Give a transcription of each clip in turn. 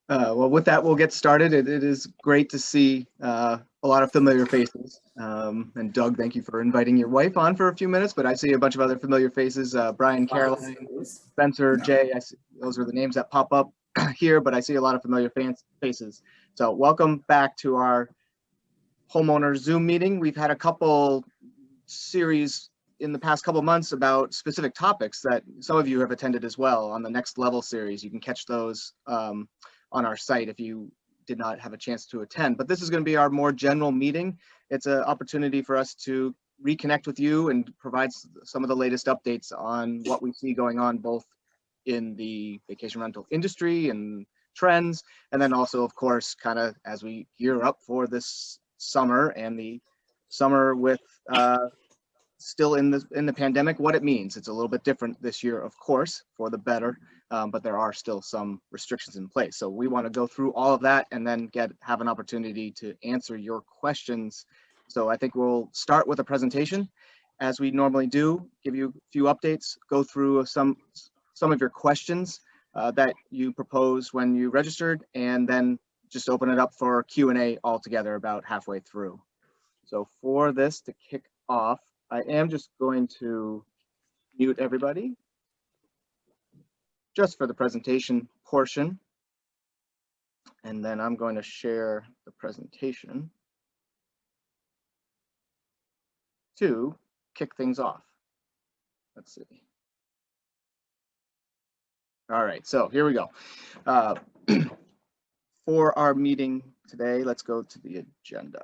Well, with that, we'll get started. It is great to see a lot of familiar faces. And Doug, thank you for inviting your wife on for a few minutes, but I see a bunch of other familiar faces. Brian, Caroline, Spencer, Jay, those are the names that pop up here, but I see a lot of familiar faces. So welcome back to our homeowners Zoom meeting. We've had a couple series in the past couple months about specific topics that some of you have attended as well on the Next Level series. You can catch those on our site if you did not have a chance to attend. But this is going to be our more general meeting. It's an opportunity for us to reconnect with you and provide some of the latest updates on what we see going on both in the vacation rental industry and trends, and then also, of course, kind of as we gear up for this summer and the summer with still in the pandemic, what it means. It's a little bit different this year, of course, for the better, but there are still some restrictions in place. So we want to go through all of that and then have an opportunity to answer your questions. So I think we'll start with a presentation, as we normally do, give you a few updates, go through some of your questions that you proposed when you registered, and then just open it up for Q&A altogether about halfway through. So for this to kick off, I am just going to mute everybody just for the presentation portion. And then I'm going to share the presentation to kick things off. Let's see. All right, so here we go. For our meeting today, let's go to the agenda.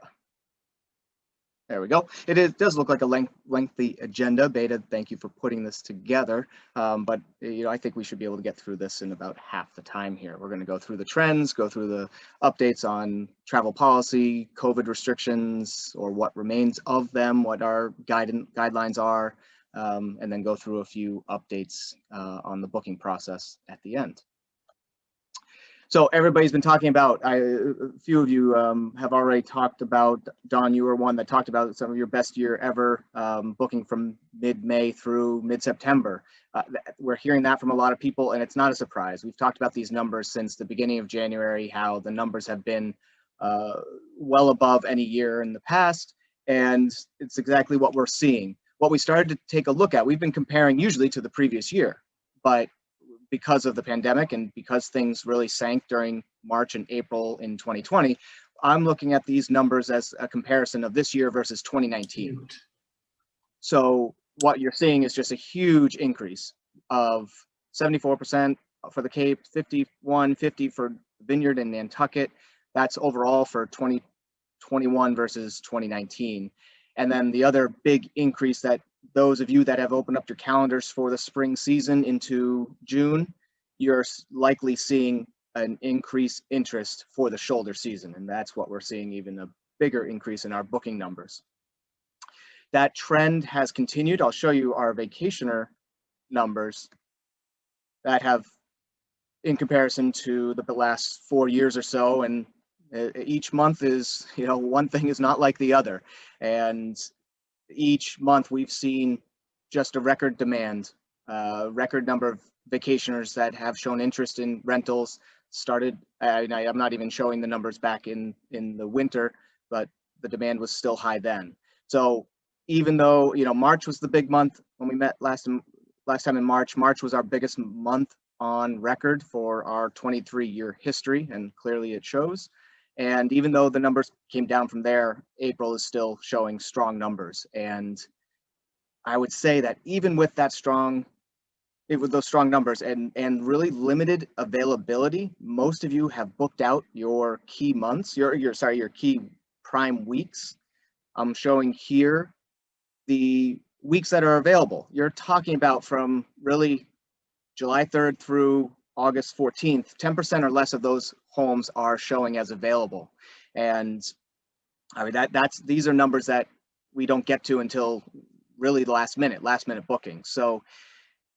There we go. It does look like a lengthy agenda. Beta, thank you for putting this together. But I think we should be able to get through this in about half the time here. We're going to go through the trends, go through the updates on travel policy, COVID restrictions, or what remains of them, what our guidelines are, and then go through a few updates on the booking process at the end. So everybody's been talking about, a few of you have already talked about, Don, you were one that talked about some of your best year ever, booking from mid-May through mid-September. We're hearing that from a lot of people, and it's not a surprise. We've talked about these numbers since the beginning of January, how the numbers have been well above any year in the past, and it's exactly what we're seeing. What we started to take a look at, we've been comparing usually to the previous year, but because of the pandemic and because things really sank during March and April in 2020, I'm looking at these numbers as a comparison of this year versus 2019. So what you're seeing is just a huge increase of 74% for the Cape, 50 for Vineyard and Nantucket. That's overall for 2021 versus 2019. And then the other big increase that those of you that have opened up your calendars for the spring season into June, you're likely seeing an increased interest for the shoulder season. And that's what we're seeing, even a bigger increase in our booking numbers. That trend has continued. I'll show you our vacationer numbers that have, in comparison to the last 4 years or so, and each month is, one thing is not like the other. And each month we've seen just a record demand, record number of vacationers that have shown interest in rentals. I'm not even showing the numbers back in the winter, but the demand was still high then. So even though, March was the big month when we met last time in March was our biggest month on record for our 23-year history, and clearly it shows. And even though the numbers came down from there, April is still showing strong numbers. And I would say that even with those strong numbers and really limited availability, most of you have booked out your key months, your key prime weeks. I'm showing here the weeks that are available. You're talking about from really July 3rd through August 14th, 10% or less of those homes are showing as available. And I mean, these are numbers that we don't get to until really the last minute booking. So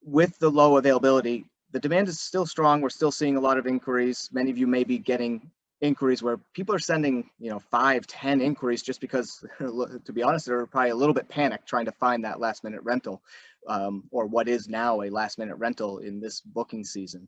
with the low availability, the demand is still strong. We're still seeing a lot of inquiries. Many of you may be getting inquiries where people are sending, 5, 10 inquiries just because, to be honest, they're probably a little bit panicked trying to find that last minute rental, or what is now a last minute rental in this booking season.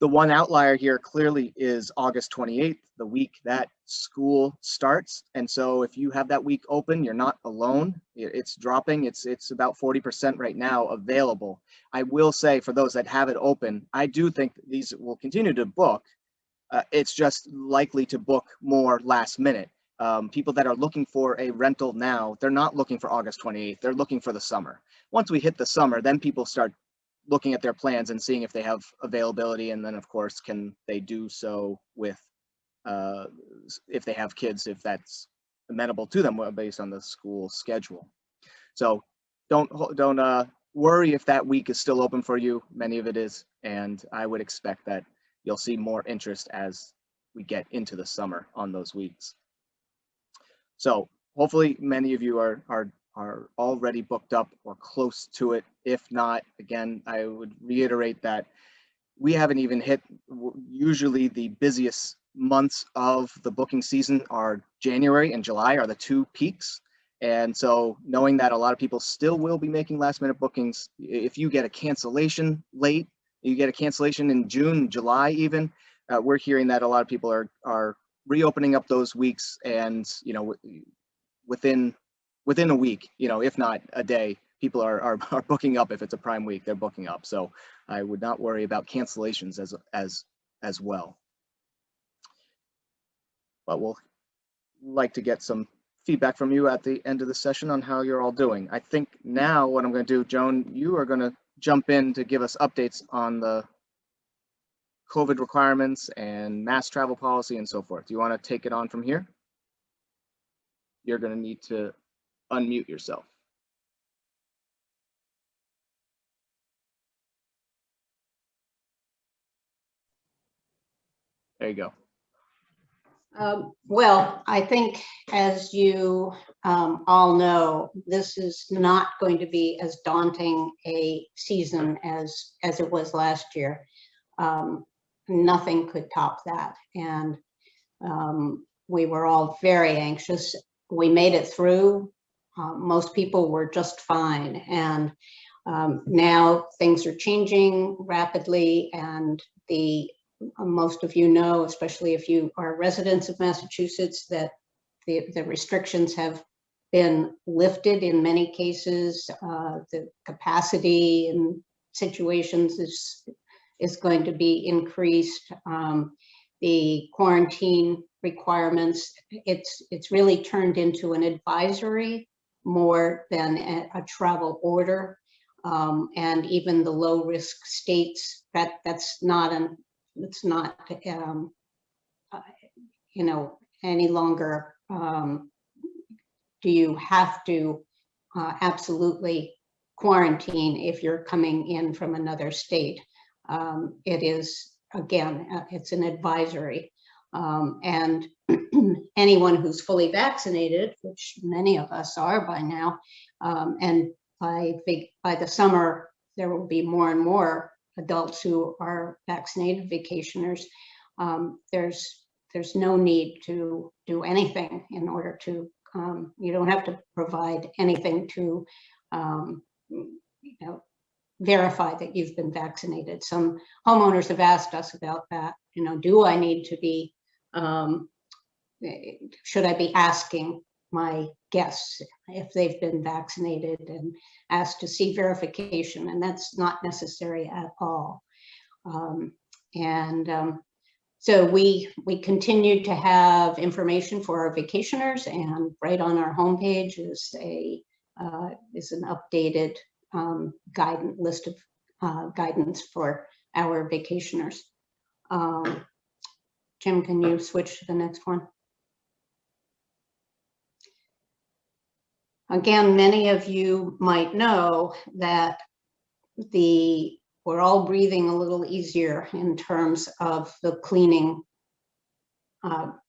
The one outlier here clearly is August 28th, the week that school starts. And so if you have that week open, you're not alone. It's dropping. It's about 40% right now available. I will say for those that have it open, I do think these will continue to book. It's just likely to book more last minute. People that are looking for a rental now, they're not looking for August 28th. They're looking for the summer. Once we hit the summer, then people start looking at their plans and seeing if they have availability. And then of course, can they do so with, if they have kids, if that's amenable to them based on the school schedule. So don't worry if that week is still open for you. Many of it is. And I would expect that you'll see more interest as we get into the summer on those weeks. So hopefully many of you are already booked up or close to it. If not, again, I would reiterate that we haven't even hit, usually the busiest months of the booking season are January and July are the two peaks. And so knowing that a lot of people still will be making last minute bookings, if you get a cancellation late, you get a cancellation in June, July even, we're hearing that a lot of people are reopening up those weeks, and within a week, if not a day, people are booking up. If it's a prime week, they're booking up. So I would not worry about cancellations as well. But we'll like to get some feedback from you at the end of the session on how you're all doing. I think now what I'm going to do, Joan, you are going to jump in to give us updates on the COVID requirements and mass travel policy and so forth. Do you want to take it on from here? You're going to need to unmute yourself. There you go. Well, I think, as you all know, this is not going to be as daunting a season as it was last year. Nothing could top that. And we were all very anxious. We made it through. Most people were just fine. And now things are changing rapidly, and most of you know, especially if you are residents of Massachusetts, that the restrictions have been lifted in many cases. The capacity in situations is going to be increased. The quarantine requirements, it's really turned into an advisory more than a travel order. And even the low risk states, that's not any longer do you have to absolutely quarantine if you're coming in from another state. It is, again, it's an advisory. And anyone who's fully vaccinated, which many of us are by now, and by the summer, there will be more and more adults who are vaccinated vacationers. There's no need to do anything in order to, you don't have to provide anything to verify that you've been vaccinated. Some homeowners have asked us about that. Do I need to be, should I be asking my guests if they've been vaccinated and asked to see verification? And that's not necessary at all. So we continue to have information for our vacationers, and right on our homepage is an updated list of guidance for our vacationers. Jim, can you switch to the next one? Again, many of you might know that we're all breathing a little easier in terms of the cleaning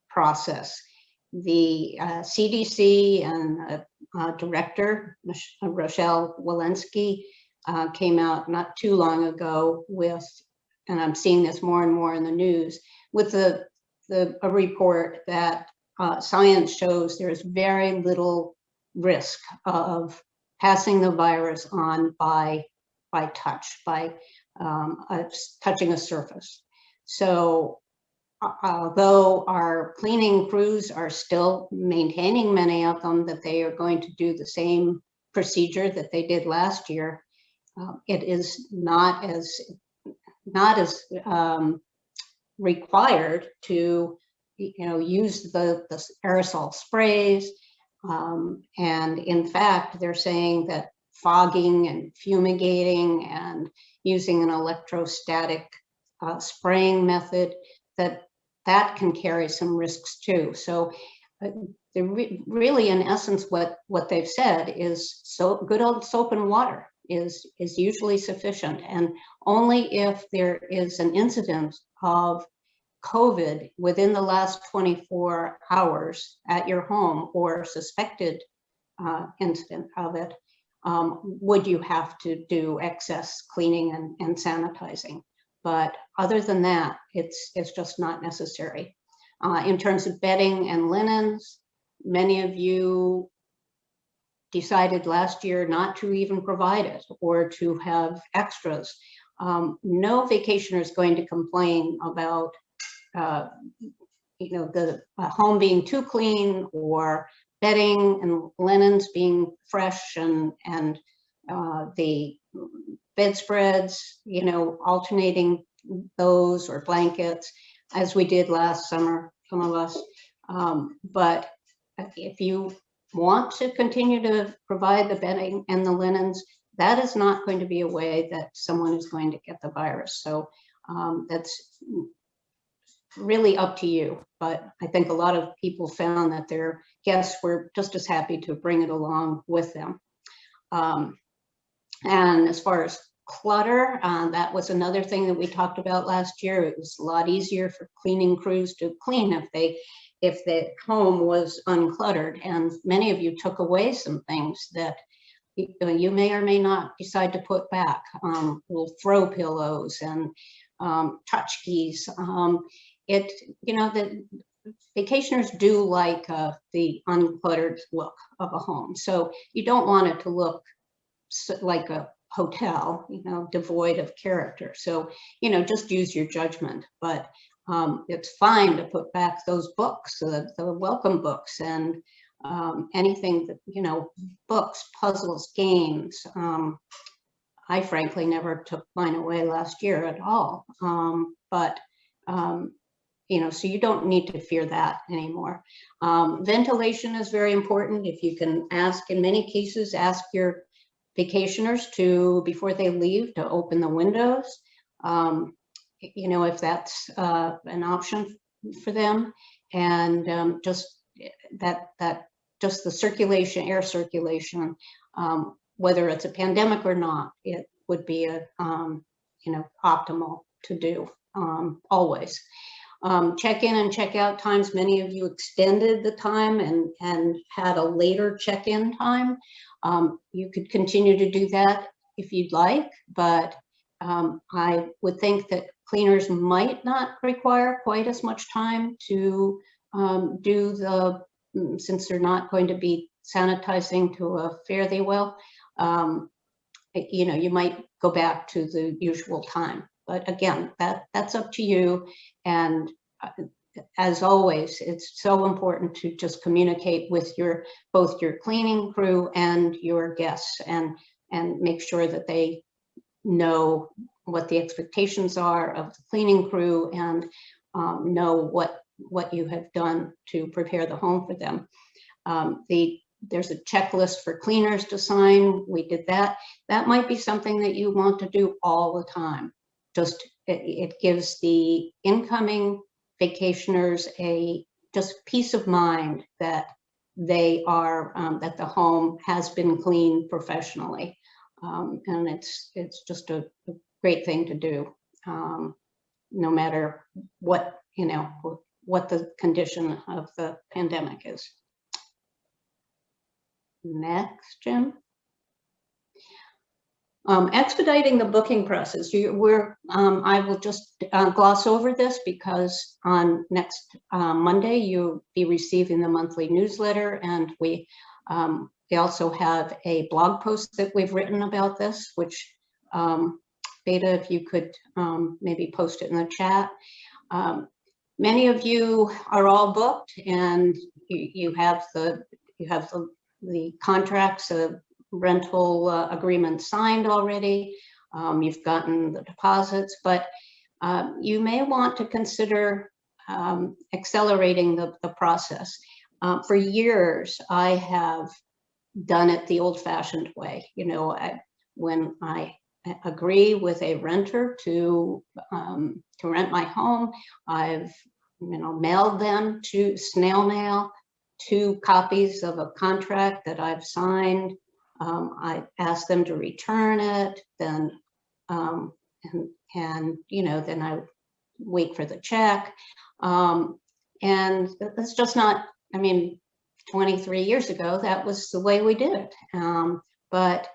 process. The CDC and director, Rochelle Walensky, came out not too long ago with, and I'm seeing this more and more in the news, with a report that science shows there's very little risk of passing the virus on by touch, by touching a surface. So although our cleaning crews are still maintaining, many of them, that they are going to do the same procedure that they did last year, it is not as required to, use the aerosol sprays. And in fact, they're saying that fogging and fumigating and using an electrostatic spraying method, that can carry some risks too. So really, in essence, what they've said is, so good old soap and water is usually sufficient, and only if there is an incident of COVID within the last 24 hours at your home, or suspected incident of it, would you have to do excess cleaning and sanitizing. But other than that, it's just not necessary. In terms of bedding and linens, many of you decided last year not to even provide it, or to have extras. No vacationer is going to complain about the home being too clean, or bedding and linens being fresh, and the bedspreads, alternating those, or blankets, as we did last summer, some of us. But if you want to continue to provide the bedding and the linens, that is not going to be a way that someone is going to get the virus. So that's really up to you. But I think a lot of people found that their guests were just as happy to bring it along with them. And as far as clutter, that was another thing that we talked about last year. It was a lot easier for cleaning crews to clean if the home was uncluttered. And many of you took away some things that you may or may not decide to put back, little throw pillows and touch keys. The vacationers do like the uncluttered look of a home. So you don't want it to look like a hotel, devoid of character. So, just use your judgment. But it's fine to put back those books, the welcome books, and anything that, books, puzzles, games. I frankly never took mine away last year at all. So you don't need to fear that anymore. Ventilation is very important. If you can in many cases, ask your vacationers to, before they leave, to open the windows, if that's an option for them. And just the circulation, air circulation, whether it's a pandemic or not, it would be optimal to do always. Check-in and check-out times, many of you extended the time and had a later check-in time. You could continue to do that if you'd like, but I would think that cleaners might not require quite as much time to since they're not going to be sanitizing to a fare they will. You might go back to the usual time. But again, that's up to you. And as always, it's so important to just communicate with both your cleaning crew and your guests, and make sure that they know what the expectations are of the cleaning crew, and know what you have done to prepare the home for them. There's a checklist for cleaners to sign. We did that. That might be something that you want to do all the time. It gives the incoming vacationers just peace of mind that they are that the home has been cleaned professionally, and it's just a great thing to do, no matter what the condition of the pandemic is. Next, Jim. Expediting the booking process. I will just gloss over this, because on next Monday you'll be receiving the monthly newsletter, and we also have a blog post that we've written about this, which Beta, if you could maybe post it in the chat. Many of you are all booked, and you have the contracts, rental agreements signed already. You've gotten the deposits, but you may want to consider accelerating the process. For years, I have done it the old-fashioned way. You know, when I agree with a renter to rent my home, I've mailed them to snail mail 2 copies of a contract that I've signed. I ask them to return it, then then I wait for the check. And that's just not, I mean, 23 years ago, that was the way we did it. But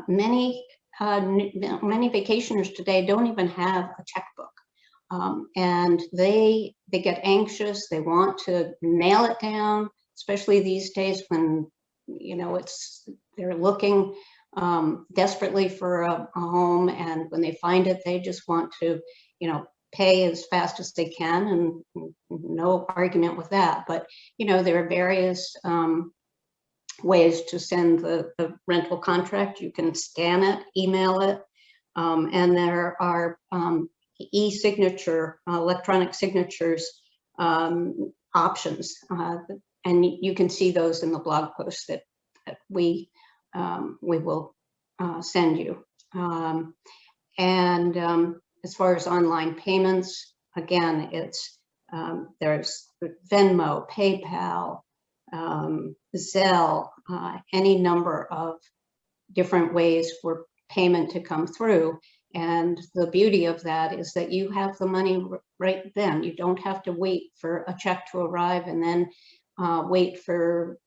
many vacationers today don't even have a checkbook. And they get anxious, they want to nail it down, especially these days when, they're looking desperately for a home, and when they find it, they just want to, pay as fast as they can, and no argument with that. But, there are various ways to send the rental contract. You can scan it, email it, and there are e-signature, electronic signatures options, and you can see those in the blog post that we will send you. As far as online payments, again, it's there's Venmo, PayPal, Zelle, any number of different ways for payment to come through. And the beauty of that is that you have the money right then. You don't have to wait for a check to arrive and then wait for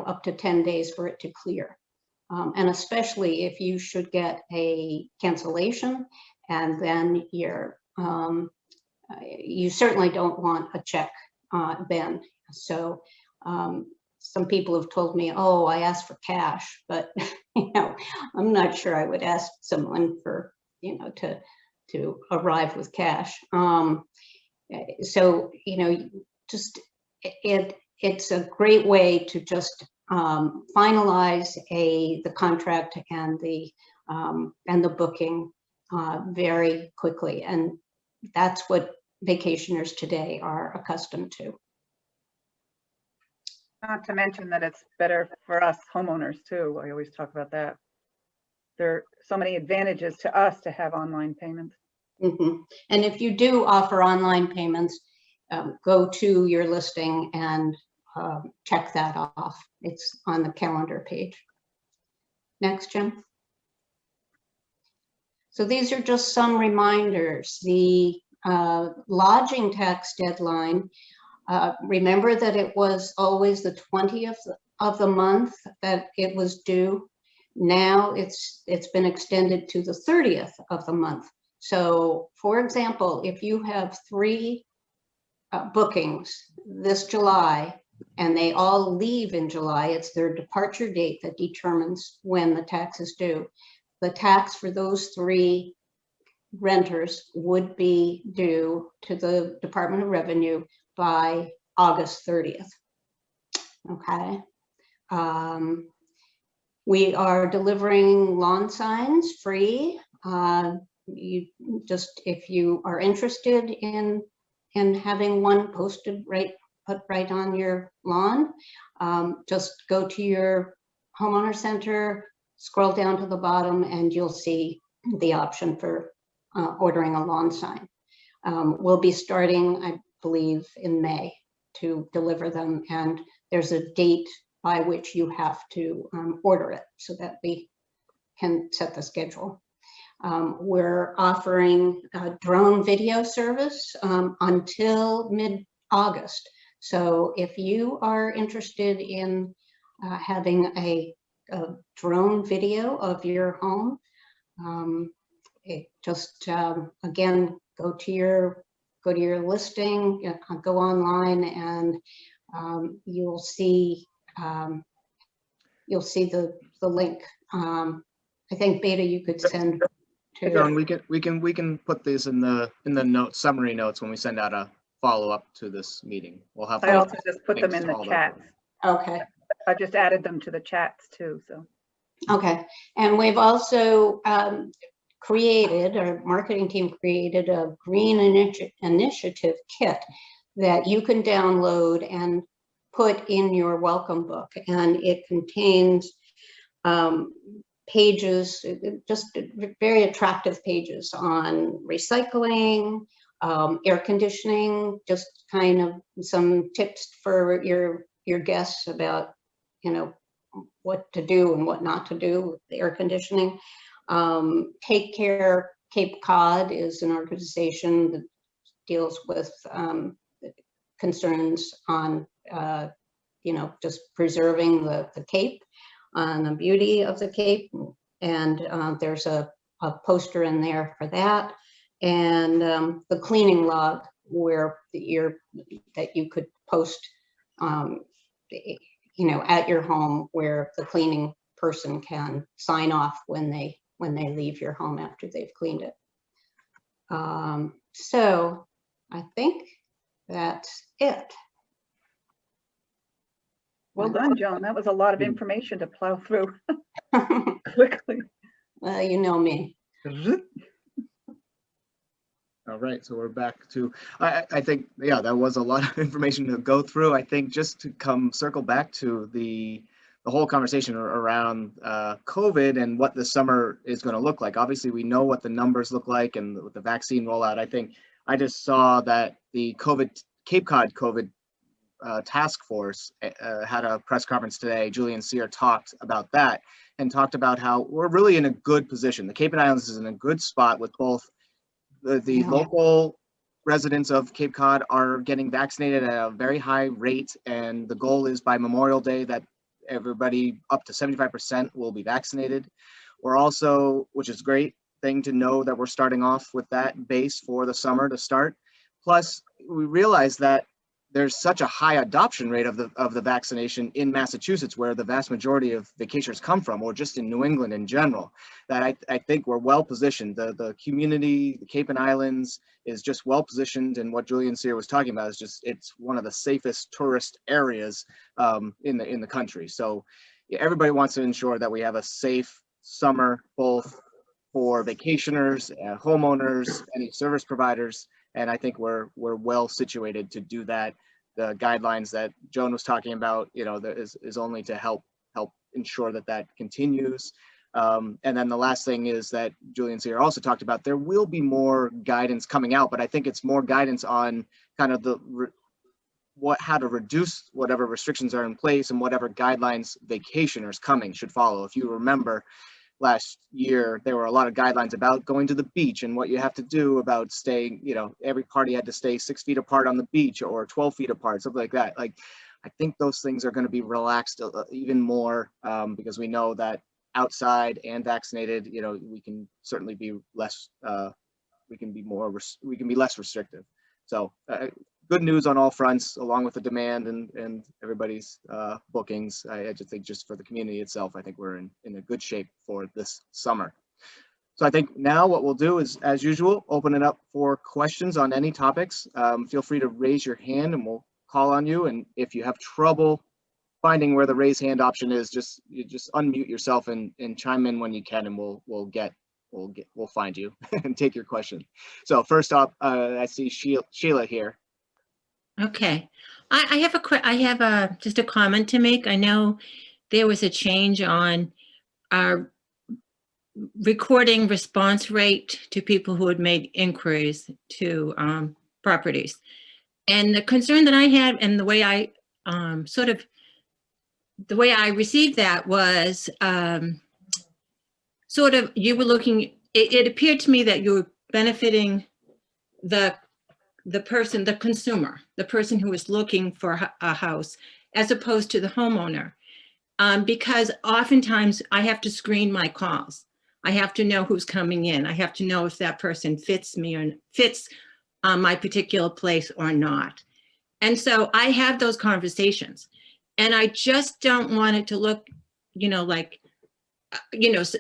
up to 10 days for it to clear. And especially if you should get a cancellation, and then you certainly don't want a check then. So some people have told me, oh, I asked for cash, but I'm not sure I would ask someone for to arrive with cash. So just it's a great way to just finalize the contract and the booking very quickly, and that's what vacationers today are accustomed to. Not to mention that it's better for us homeowners too. I always talk about that. There are so many advantages to us to have online payments. Mm-hmm. And if you do offer online payments, go to your listing and check that off. It's on the calendar page. Next, Jim. So these are just some reminders. The lodging tax deadline, remember that it was always the 20th of the month that it was due. Now it's been extended to the 30th of the month. So for example, if you have 3 bookings this July and they all leave in July, it's their departure date that determines when the tax is due. The tax for those 3 renters would be due to the Department of Revenue by August 30th. Okay. We are delivering lawn signs free. If you are interested in having one posted put right on your lawn, just go to your homeowner center, scroll down to the bottom, and you'll see the option for ordering a lawn sign. We'll be starting, I believe, in May to deliver them, and there's a date by which you have to order it so that we can set the schedule. We're offering a drone video service until mid-August. So if you are interested in having a drone video of your home, again, go to your listing, go online, and you'll see the link. I think Beta, you could send Joan, we can put these in the notes, summary notes, when we send out a follow-up to this meeting. We'll have. I also just put them links in to the all chats. Okay. I just added them to the chats too, so. Okay, and we've also created, our marketing team created a green initiative kit that you can download and put in your welcome book. And it contains pages, just very attractive pages on recycling, air conditioning, just kind of some tips for your guests about, you know, what to do and what not to do with the air conditioning. Take Care Cape Cod is an organization that deals with concerns on, you know, just preserving the Cape and the beauty of the Cape. And there's a poster in there for that. And the cleaning log where that you could post, you know, at your home, where the cleaning person can sign off when they leave your home after they've cleaned it. So I think that's it. Well done, Joan. That was a lot of information to plow through quickly. Well, you know me. All right, so we're back to, I think, yeah, that was a lot of information to go through. I think just to circle back to the whole conversation around COVID and what the summer is going to look like. Obviously, we know what the numbers look like and with the vaccine rollout. I think I just saw that the Cape Cod COVID task force had a press conference today. Julian Sear talked about that and talked about how we're really in a good position. The Cape and Islands is in a good spot with both the local residents of Cape Cod are getting vaccinated at a very high rate, and the goal is by Memorial Day that everybody up to 75% will be vaccinated. We're also, which is a great thing to know, that we're starting off with that base for the summer to start. Plus, we realize that there's such a high adoption rate of the vaccination in Massachusetts, where the vast majority of vacationers come from, or just in New England in general, that I think we're well positioned. The community, the Cape and Islands, is just well positioned, and what Julian Sear was talking about is just, it's one of the safest tourist areas in the country. So yeah, everybody wants to ensure that we have a safe summer, both for vacationers, homeowners, any service providers. And I think we're well situated to do that. The guidelines that Joan was talking about, you know, is only to help ensure that continues. And then the last thing is that Julian Sear also talked about, there will be more guidance coming out, but I think it's more guidance on kind of how to reduce whatever restrictions are in place and whatever guidelines vacationers coming should follow. If you remember, last year, there were a lot of guidelines about going to the beach and what you have to do about staying, you know, every party had to stay 6 feet apart on the beach or 12 feet apart, something like that. Like, I think those things are going to be relaxed even more because we know that outside and vaccinated, you know, we can certainly be less, we can be less restrictive. So good news on all fronts, along with the demand and everybody's bookings. I just think just for the community itself, I think we're in a good shape for this summer. So I think now what we'll do is, as usual, open it up for questions on any topics. Feel free to raise your hand and we'll call on you. And if you have trouble finding where the raise hand option is, just unmute yourself and chime in when you can, and we'll find you and take your question. So first up, I see Sheila here. Okay, I have just a comment to make. I know there was a change on our recording response rate to people who had made inquiries to properties. And the concern that I had, and the way I received that was you were looking, it appeared to me that you were benefiting the person, the consumer, the person who is looking for a house, as opposed to the homeowner. Because oftentimes I have to screen my calls. I have to know who's coming in. I have to know if that person fits me or fits my particular place or not. And so I have those conversations, and I just don't want it to look, you know, like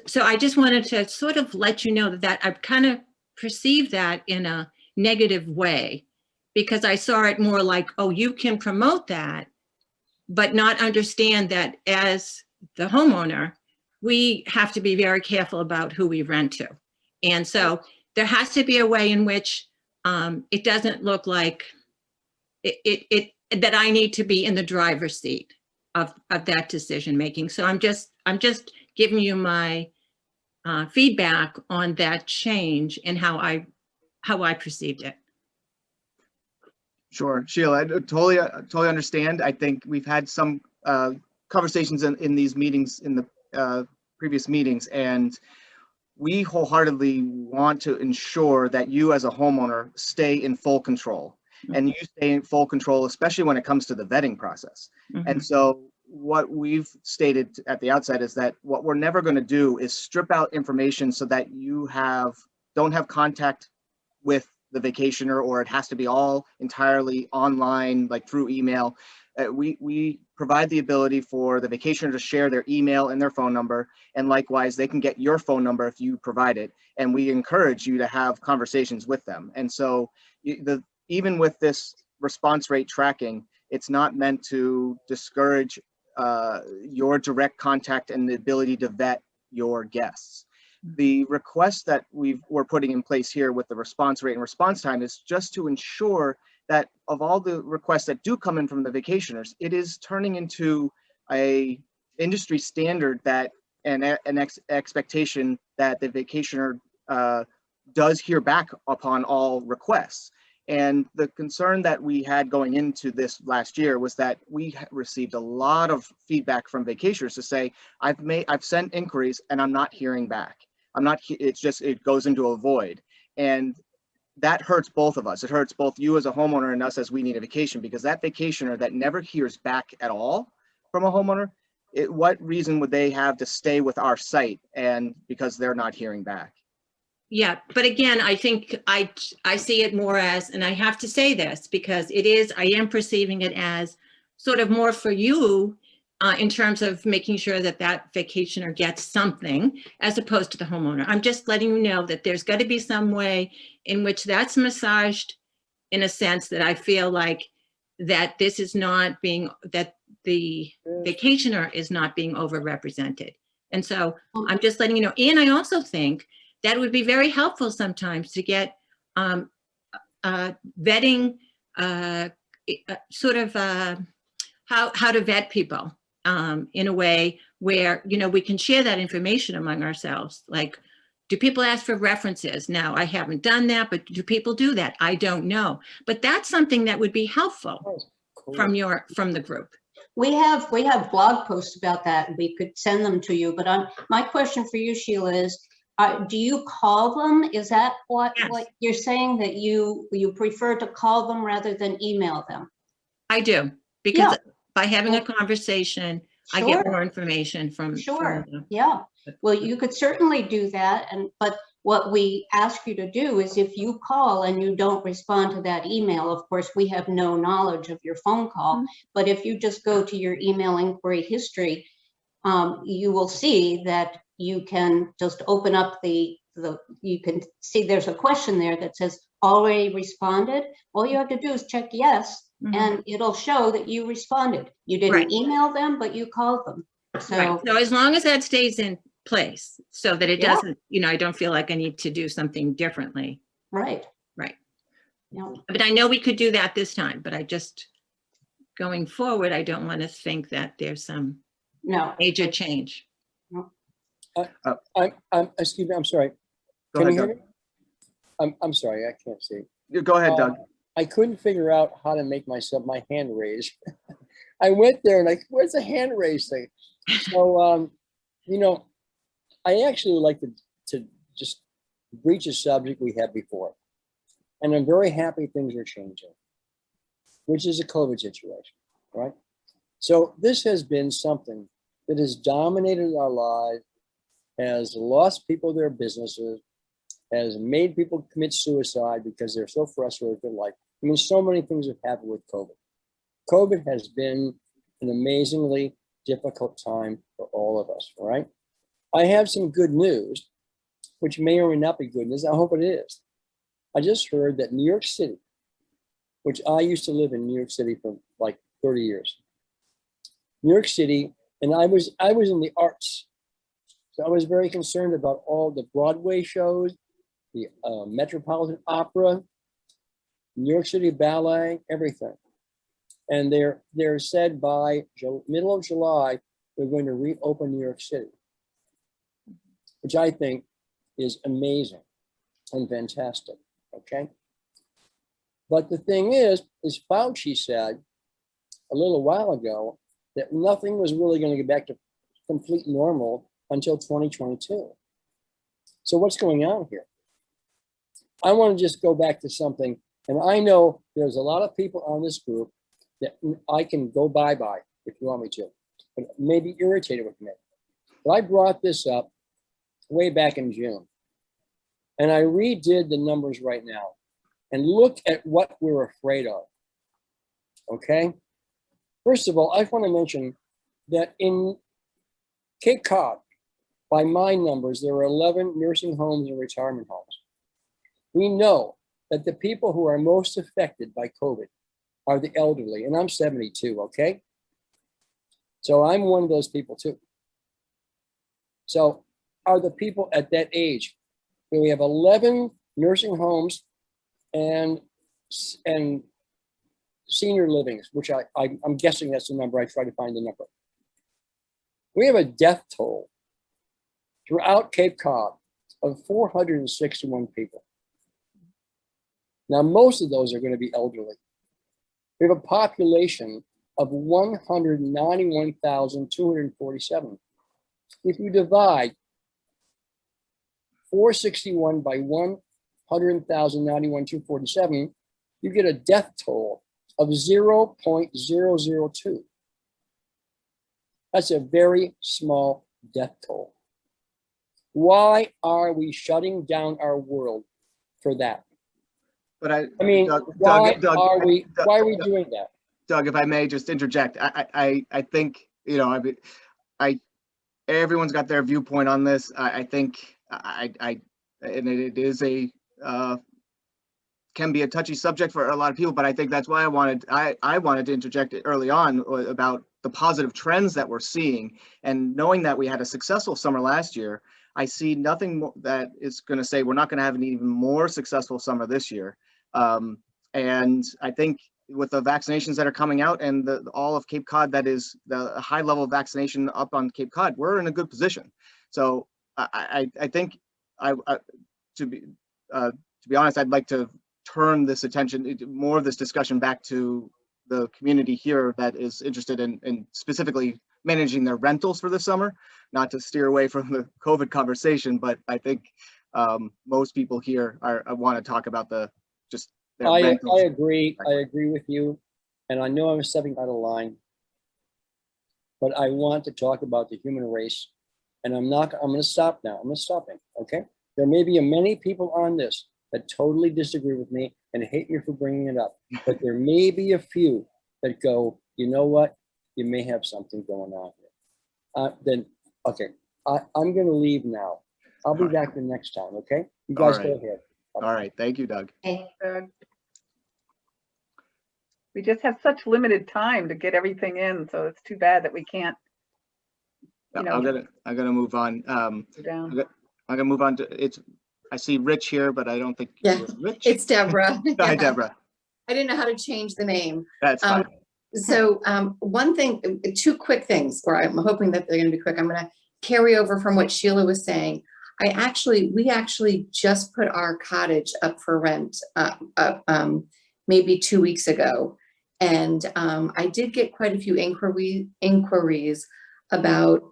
so I just wanted to sort of let you know that I've kind of perceived that in a negative way, because I saw it more like, oh, you can promote that, but not understand that as the homeowner, we have to be very careful about who we rent to. And so there has to be a way in which it doesn't look like that I need to be in the driver's seat of that decision making. So I'm just giving you my feedback on that change and how I perceived it. Sure, Sheila, I totally understand. I think we've had some conversations in these meetings, in the previous meetings, and we wholeheartedly want to ensure that you as a homeowner stay in full control, and you stay in full control, especially when it comes to the vetting process. And so what we've stated at the outset is that what we're never going to do is strip out information so that you don't have contact with the vacationer, or it has to be all entirely online, like through email. We provide the ability for the vacationer to share their email and their phone number, and likewise they can get your phone number if you provide it, and we encourage you to have conversations with them. And so even with this response rate tracking, it's not meant to discourage your direct contact and the ability to vet your guests. The request that we're putting in place here with the response rate and response time is just to ensure that of all the requests that do come in from the vacationers, it is turning into a industry standard that an expectation that the vacationer does hear back upon all requests. And the concern that we had going into this last year was that we received a lot of feedback from vacationers to say, I've sent inquiries and I'm not hearing back. It goes into a void. And that hurts both of us. It hurts both you as a homeowner and us as We Need a Vacation, because that vacationer that never hears back at all from a homeowner, what reason would they have to stay with our site, and because they're not hearing back? Yeah, but again, I think I see it more as, and I have to say this because I am perceiving it as sort of more for you in terms of making sure that that vacationer gets something as opposed to the homeowner. I'm just letting you know that there's got to be some way in which that's massaged, in a sense that I feel like that this is not being, that the vacationer is not being overrepresented. And so I'm just letting you know. And I also think that would be very helpful sometimes to get vetting, sort of how to vet people in a way where, we can share that information among ourselves. Like, do people ask for references? Now, I haven't done that, but do people do that? I don't know. But that's something that would be helpful from the group. We have blog posts about that, and we could send them to you. But my question for you, Sheila, is, do you call them? Is that what you're saying, that you prefer to call them rather than email them? I do, because by having a conversation, I get more information from. Yeah. Well, you could certainly do that. But what we ask you to do is, if you call and you don't respond to that email, of course, we have no knowledge of your phone call. But if you just go to your email inquiry history, you will see that you can just open up you can see there's a question there that says already responded. All you have to do is check yes, and it'll show that you responded. You didn't email them, but you called them. So as long as that stays in place, so that it doesn't, I don't feel like I need to do something differently. Right. Yeah. But I know we could do that this time, but going forward, I don't want to think that there's some major change. Excuse me, I'm sorry. Go ahead, Doug. Hear me? I'm sorry, I can't see. Go ahead, Doug. I couldn't figure out how to make my hand raise. I went there and where's the hand raise thing? So, I actually would like to just breach a subject we had before. And I'm very happy things are changing, which is a COVID situation, right? So this has been something that has dominated our lives, has lost people their businesses, has made people commit suicide because they're so frustrated with their life. I mean, so many things have happened with COVID. COVID has been an amazingly difficult time for all of us, right? I have some good news, which may or may not be good news. I hope it is. I just heard that New York City, which I used to live in New York City for like 30 years. New York City, and I was in the arts. So I was very concerned about all the Broadway shows, the Metropolitan Opera, New York City Ballet, everything. And they're said by middle of July, they're going to reopen New York City, which I think is amazing and fantastic, okay? But the thing is Fauci said a little while ago that nothing was really going to get back to complete normal until 2022. So what's going on here? I want to just go back to something, and I know there's a lot of people on this group that I can go bye-bye if you want me to, but maybe irritated with me. But I brought this up way back in June, and I redid the numbers right now, and look at what we're afraid of, okay? First of all, I want to mention that in Cape Cod, by my numbers, there are 11 nursing homes and retirement homes. We know that the people who are most affected by COVID are the elderly, and I'm 72, okay? So I'm one of those people too. So are the people at that age. We have 11 nursing homes and senior livings, which I'm guessing that's the number. I try to find the number. We have a death toll throughout Cape Cod of 461 people. Now, most of those are going to be elderly. We have a population of 191,247. If you divide 461 by 100,091,247, you get a death toll of 0.002. That's a very small death toll. Why are we shutting down our world for that? But I mean, Doug, why Doug, are we Doug, doing that? Doug, if I may just interject, I think, you know, everyone's got their viewpoint on this. I think and it is can be a touchy subject for a lot of people, but I think that's why I wanted to interject early on about the positive trends that we're seeing, and knowing that we had a successful summer last year. I see nothing that is going to say we're not going to have an even more successful summer this year. And I think with the vaccinations that are coming out and all of Cape Cod, that is the high level of vaccination up on Cape Cod, we're in a good position. So I think to be honest, I'd like to turn this attention, more of this discussion, back to the community here that is interested in specifically managing their rentals for the summer, not to steer away from the COVID conversation, but I think most people here want to talk about their rentals. I agree with you. And I know I'm stepping out of line, but I want to talk about the human race. And I'm going to stop now. I'm going to stop it, okay? There may be many people on this that totally disagree with me and hate me for bringing it up, but there may be a few that go, you know what? You may have something going on here. Then, okay, I'm going to leave now. I'll be back the next time, okay? You guys go ahead. All right, thank you, Doug. We just have such limited time to get everything in, so it's too bad that we can't. You know, I'm gonna move on. I'm gonna move on to I see Rich here, but I don't think you're Rich. It's Deborah. Hi, Deborah. I didn't know how to change the name. That's fine. So one thing, two quick things, or I'm hoping that they're going to be quick. I'm going to carry over from what Sheila was saying. We actually just put our cottage up for rent maybe 2 weeks ago. And I did get quite a few inquiries about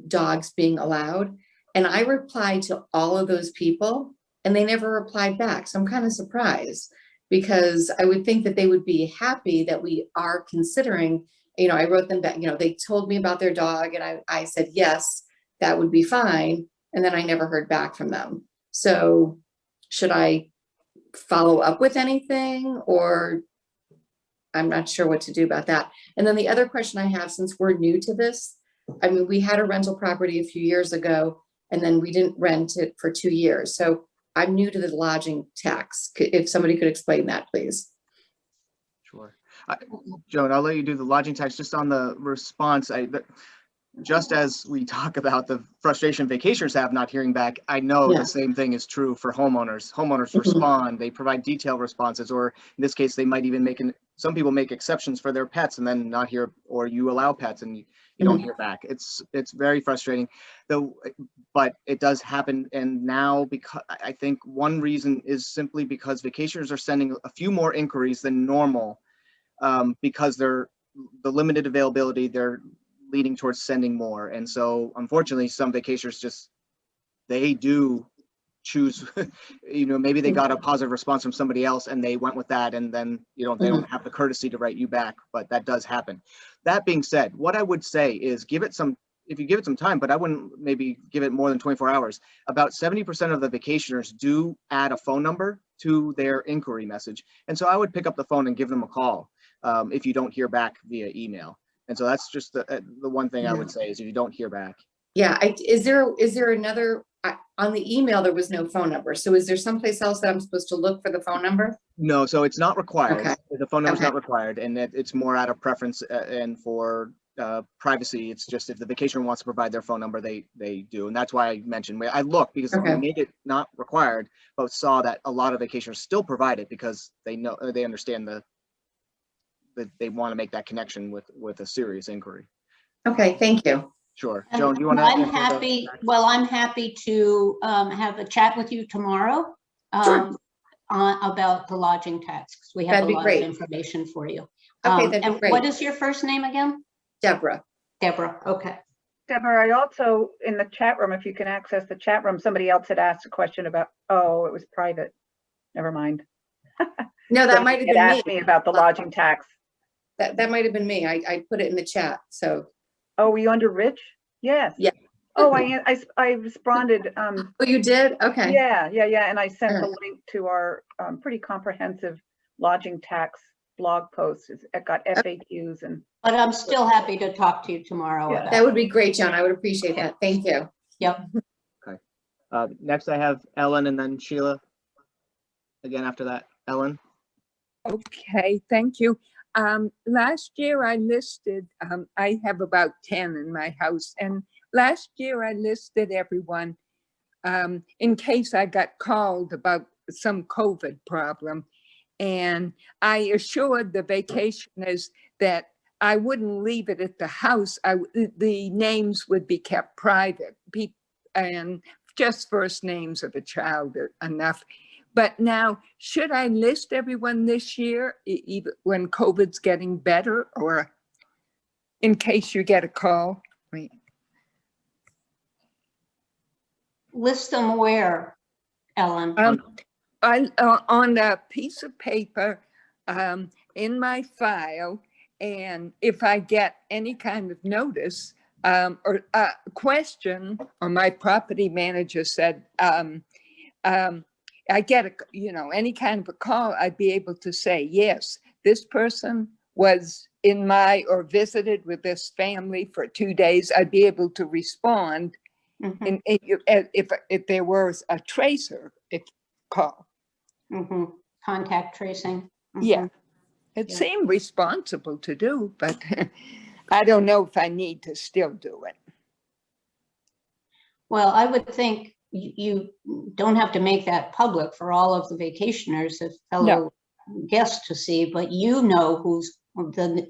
dogs being allowed. And I replied to all of those people and they never replied back. So I'm kind of surprised, because I would think that they would be happy that we are considering, I wrote them back, they told me about their dog and I said, yes, that would be fine. And then I never heard back from them. So should I follow up with anything, or I'm not sure what to do about that. And then the other question I have, since we're new to this, I mean, we had a rental property a few years ago, and then we didn't rent it for 2 years. So I'm new to the lodging tax. If somebody could explain that, please. Sure. Joan, I'll let you do the lodging tax. Just on the response, just as we talk about the frustration vacationers have not hearing back, I know Yeah. the same thing is true for homeowners. Homeowners Mhm. respond, they provide detailed responses, or in this case, they might even some people make exceptions for their pets and then not hear, or you allow pets and you don't Mhm. hear back. It's very frustrating, though, but it does happen. And now, because I think one reason is simply because vacationers are sending a few more inquiries than normal, because the limited availability, they're leading towards sending more. And so unfortunately, some vacationers they do choose, maybe they got a positive response from somebody else and they went with that, and then, they don't have the courtesy to write you back, but that does happen. That being said, what I would say is if you give it some time, but I wouldn't maybe give it more than 24 hours, about 70% of the vacationers do add a phone number to their inquiry message. And so I would pick up the phone and give them a call if you don't hear back via email. And so that's just the one thing I would say is if you don't hear back. Yeah, is there another, on the email, there was no phone number. So is there someplace else that I'm supposed to look for the phone number? No, so it's not required. Okay. The phone number is Okay. not required, and it's more out of preference and for privacy. It's just if the vacationer wants to provide their phone number, they do. And that's why I mentioned, I looked because we Okay. made it not required, but saw that a lot of vacationers still provide it because they understand that they want to make that connection with a serious inquiry. Okay, thank you. Sure. And Joan, do you want to? I'm happy to have a chat with you tomorrow Sure. about the lodging tax, 'cause we have That'd a be lot great. of information for you. Okay, that'd be And great. what is your first name again? Deborah. Deborah, okay. Deborah, I also, in the chat room, if you can access the chat room, somebody else had asked a question about, oh, it was private. Never mind. No, that might have Somebody had been asked me. me about the lodging tax. That might have been me. I put it in the chat, so. Oh, were you under Rich? Yes. Yeah. Oh, I responded. Oh, you did? Okay. Yeah. And I sent the Alright. link to our pretty comprehensive lodging tax blog post. It got FAQs and. But I'm still happy to talk to you tomorrow Yeah. about That it. would be great, John. I would appreciate that. Thank you. Yep. Next, I have Ellen and then Sheila. Again, after that, Ellen. Okay, thank you. Last year I listed, I have about 10 in my house, and last year I listed everyone in case I got called about some COVID problem. And I assured the vacationers that I wouldn't leave it at the house. The names would be kept private, and just first names of a child are enough. But now, should I list everyone this year, even when COVID's getting better, or in case you get a call? List them where, Ellen? On a piece of paper in my file, and if I get any kind of notice or a question, or my property manager said, I get any kind of a call, I'd be able to say, yes, this person was in or visited with this family for 2 days. I'd be able to respond. Mhm, And if there was a tracer, call. mhm. Contact tracing. Mhm. Yeah, it Yeah. seemed responsible to do, but I don't know if I need to still do it. Well, I would think you don't have to make that public for all of the vacationers, as fellow guests to see, but you know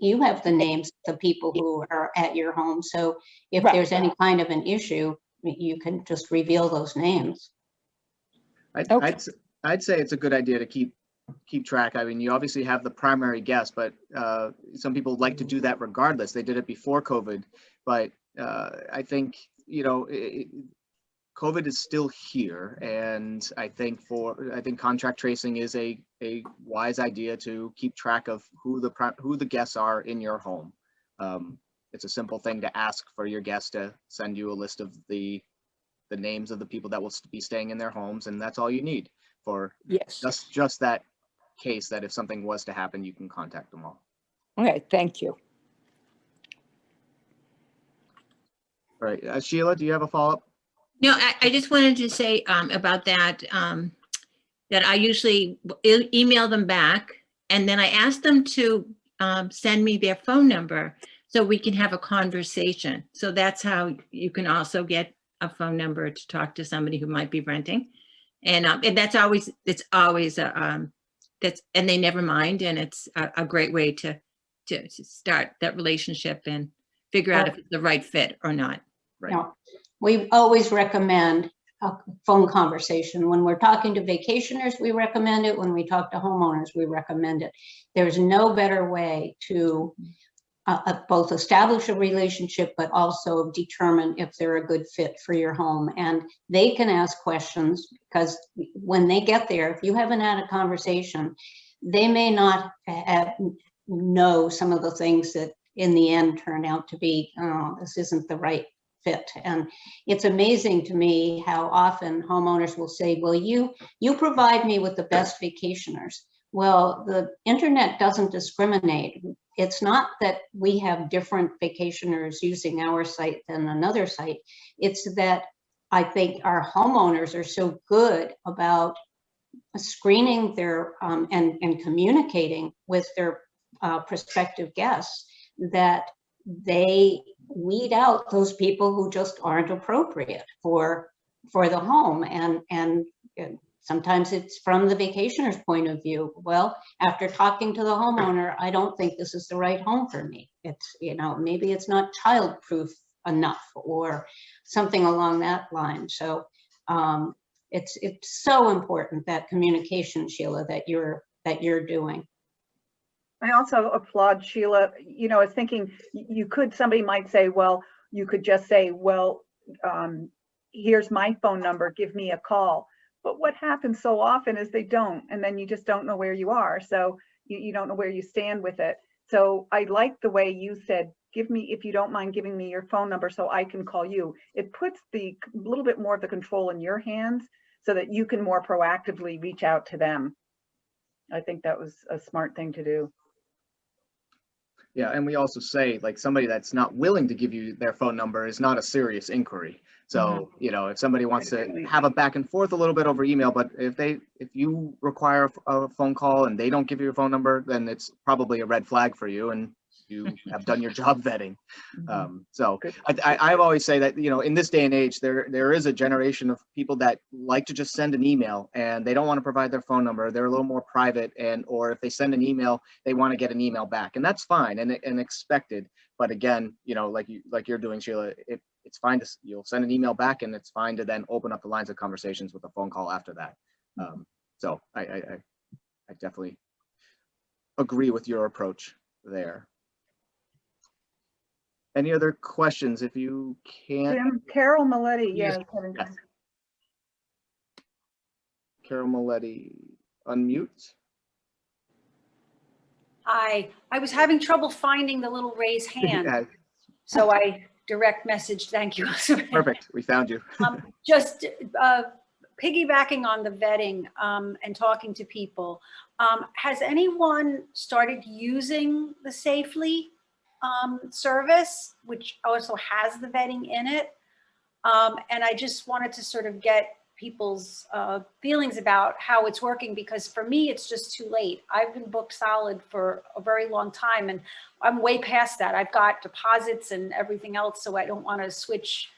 you have the names of the people who are at your home. So if Right. there's any kind of an issue, you can just reveal those names. Okay. I'd say it's a good idea to keep track. I mean, you obviously have the primary guest, but some people like to do that regardless. They did it before COVID, but I think, COVID is still here, and I think contact tracing is a wise idea to keep track of who the guests are in your home. It's a simple thing to ask for your guest to send you a list of the names of the people that will be staying in their homes, and that's all you need for Yes. just that case, that if something was to happen, you can contact them all. Okay, thank you. Right. Sheila, do you have a follow-up? No, I just wanted to say about that, that I usually email them back, and then I ask them to send me their phone number so we can have a conversation. So that's how you can also get a phone number to talk to somebody who might be renting. And that's always, that's, and they never mind. And it's a great way to start that relationship and figure out if it's the right fit or not. Right. No, we always recommend a phone conversation. When we're talking to vacationers, we recommend it. When we talk to homeowners, we recommend it. There's no better way to both establish a relationship, but also determine if they're a good fit for your home. And they can ask questions, because when they get there, if you haven't had a conversation, they may not know some of the things that in the end turn out to be, oh, this isn't the right fit. And it's amazing to me how often homeowners will say, well, you provide me with the best vacationers. Well, the internet doesn't discriminate. It's not that we have different vacationers using our site than another site. It's that I think our homeowners are so good about screening their and communicating with their prospective guests that they weed out those people who just aren't appropriate for the home. And sometimes it's from the vacationer's point of view. Well, after talking to the homeowner, I don't think this is the right home for me. It's, you know, maybe it's not child-proof enough or something along that line. So it's so important, that communication, Sheila, that you're doing. I also applaud Sheila. You know, I was thinking somebody might say, well, you could just say, well, here's my phone number, give me a call. But what happens so often is they don't, and then you just don't know where you are. So you don't know where you stand with it. So I like the way you said, give me, if you don't mind giving me your phone number so I can call you. It puts the little bit more of the control in your hands so that you can more proactively reach out to them. I think that was a smart thing to do. Yeah, and we also say, like, somebody that's not willing to give you their phone number is not a serious inquiry. So, you know, if somebody wants to have a back and forth a little bit over email, but if you require a phone call and they don't give you your phone number, then it's probably a red flag for you, and you have done your job vetting. So I've always say that, you know, in this day and age, there is a generation of people that like to just send an email and they don't want to provide their phone number. They're a little more private, or if they send an email, they want to get an email back, and that's fine and expected. But again, you know, like you're doing, Sheila, it's fine you'll send an email back, and it's fine to then open up the lines of conversations with a phone call after that. So I definitely agree with your approach there. Any other questions? If you can't, Carol Maletti, Yes. yes. Carol Maletti, unmute. Hi, I was having trouble finding the little raise hand, so I direct message. Thank you. Perfect, we found you. Just piggybacking on the vetting and talking to people. Has anyone started using the Safely service, which also has the vetting in it? And I just wanted to sort of get people's feelings about how it's working, because for me, it's just too late. I've been booked solid for a very long time, and I'm way past that. I've got deposits and everything else, so I don't want to switch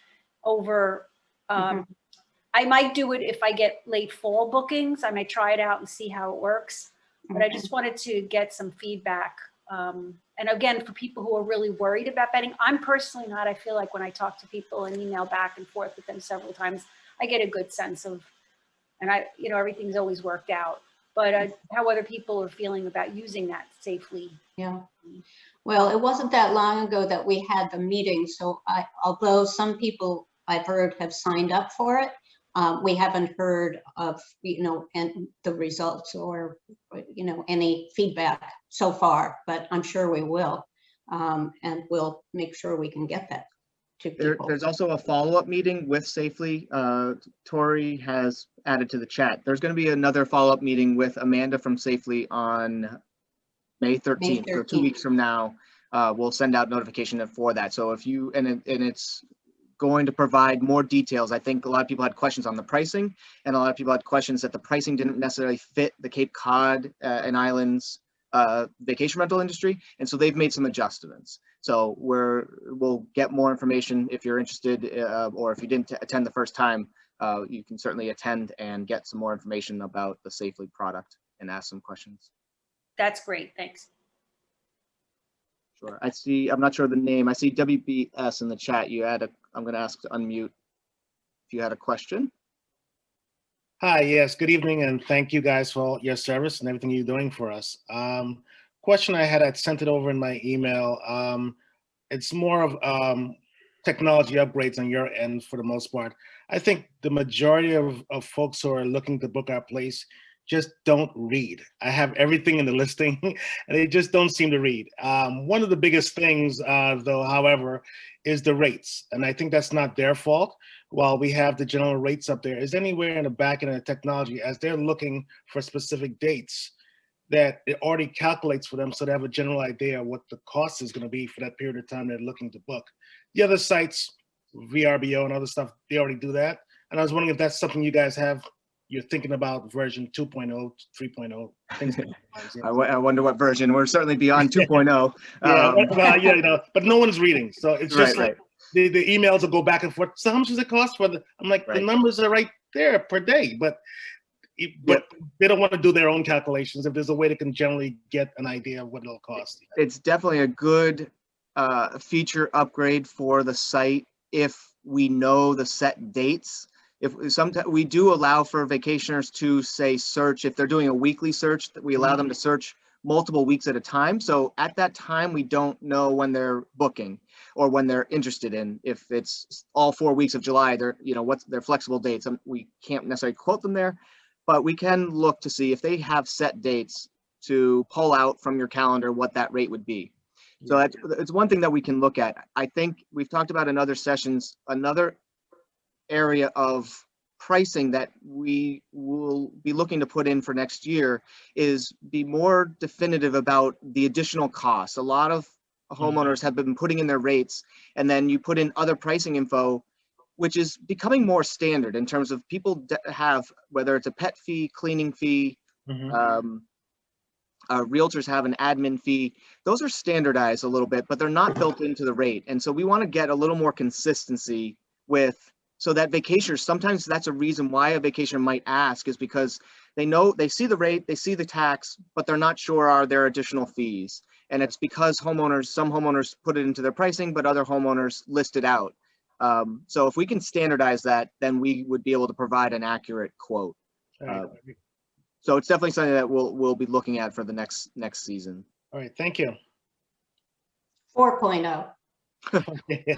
over. I might do it if I get late fall bookings. I might try it out and see how it works, but I just wanted to get some feedback. And again, for people who are really worried about betting, I'm personally not. I feel like when I talk to people and email back and forth with them several times, I get a good sense of, and everything's always worked out, but how other people are feeling about using that Safely. Yeah. Well, it wasn't that long ago that we had the meeting. So although some people I've heard have signed up for it, we haven't heard of, and the results or, any feedback so far, but I'm sure we will. And we'll make sure we can get that to people. There's also a follow-up meeting with Safely. Tori has added to the chat. There's going to be another follow-up meeting with Amanda from Safely on May 13th. So 2 weeks from now. We'll send out notification for that. So if you, and it's going to provide more details. I think a lot of people had questions on the pricing, and a lot of people had questions that the pricing didn't necessarily fit the Cape Cod and Islands vacation rental industry, and so they've made some adjustments. So we'll get more information if you're interested, or if you didn't attend the first time, you can certainly attend and get some more information about the Safely product and ask some questions. That's great. Thanks. Sure. I see, I'm not sure the name. I see WBS in the chat. I'm going to ask to unmute if you had a question. Hi, yes, good evening, and thank you guys for your service and everything you're doing for us. Question I had, I'd sent it over in my email. It's more of technology upgrades on your end for the most part. I think the majority of folks who are looking to book our place just don't read. I have everything in the listing and they just don't seem to read. One of the biggest things though, however, is the rates. And I think that's not their fault. While we have the general rates up there, is anywhere in the back end of the technology as they're looking for specific dates that it already calculates for them so they have a general idea of what the cost is going to be for that period of time they're looking to book. The other sites, VRBO and other stuff, they already do that. And I was wondering if that's something you guys have, you're thinking about version 2.0, 3.0, things like that. I wonder what version. We're certainly beyond 2.0. Yeah, but no one's reading. So it's just right. The emails will go back and forth. So how much does it cost for the, I'm like, Right. The numbers are right there per day, but they don't want to do their own calculations. If there's a way they can generally get an idea of what it'll cost. It's definitely a good feature upgrade for the site if we know the set dates. If sometimes we do allow for vacationers to say search, if they're doing a weekly search, that we allow them to search multiple weeks at a time. So at that time, we don't know when they're booking or when they're interested in. If it's all 4 weeks of July, they're, what's their flexible dates. We can't necessarily quote them there, but we can look to see if they have set dates to pull out from your calendar what that rate would be. So it's one thing that we can look at. I think we've talked about in other sessions, another area of pricing that we will be looking to put in for next year is be more definitive about the additional costs. A lot of homeowners have been putting in their rates, and then you put in other pricing info, which is becoming more standard in terms of people have, whether it's a pet fee, cleaning fee, realtors have an admin fee. Those are standardized a little bit, but they're not built into the rate. And so we want to get a little more consistency with, so that vacationers, sometimes that's a reason why a vacationer might ask, is because they know, they see the rate, they see the tax, but they're not sure are there additional fees. And it's because some homeowners put it into their pricing, but other homeowners list it out. So if we can standardize that, then we would be able to provide an accurate quote. So it's definitely something that we'll be looking at for the next season. All right, thank you. 4.0.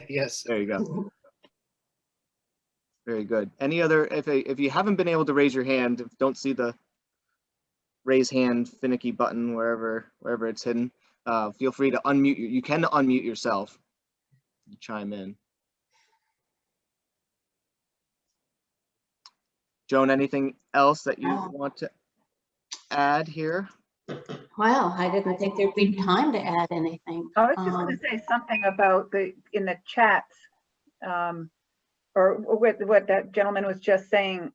Yes. There you go. Very good. Any other, if you haven't been able to raise your hand, don't see the raise hand finicky button wherever it's hidden, feel free to unmute. You can unmute yourself and chime in. Joan, anything else that you want to add here? Well, I didn't think there'd be time to add anything. I was just going to say something about in the chats, or what that gentleman was just saying.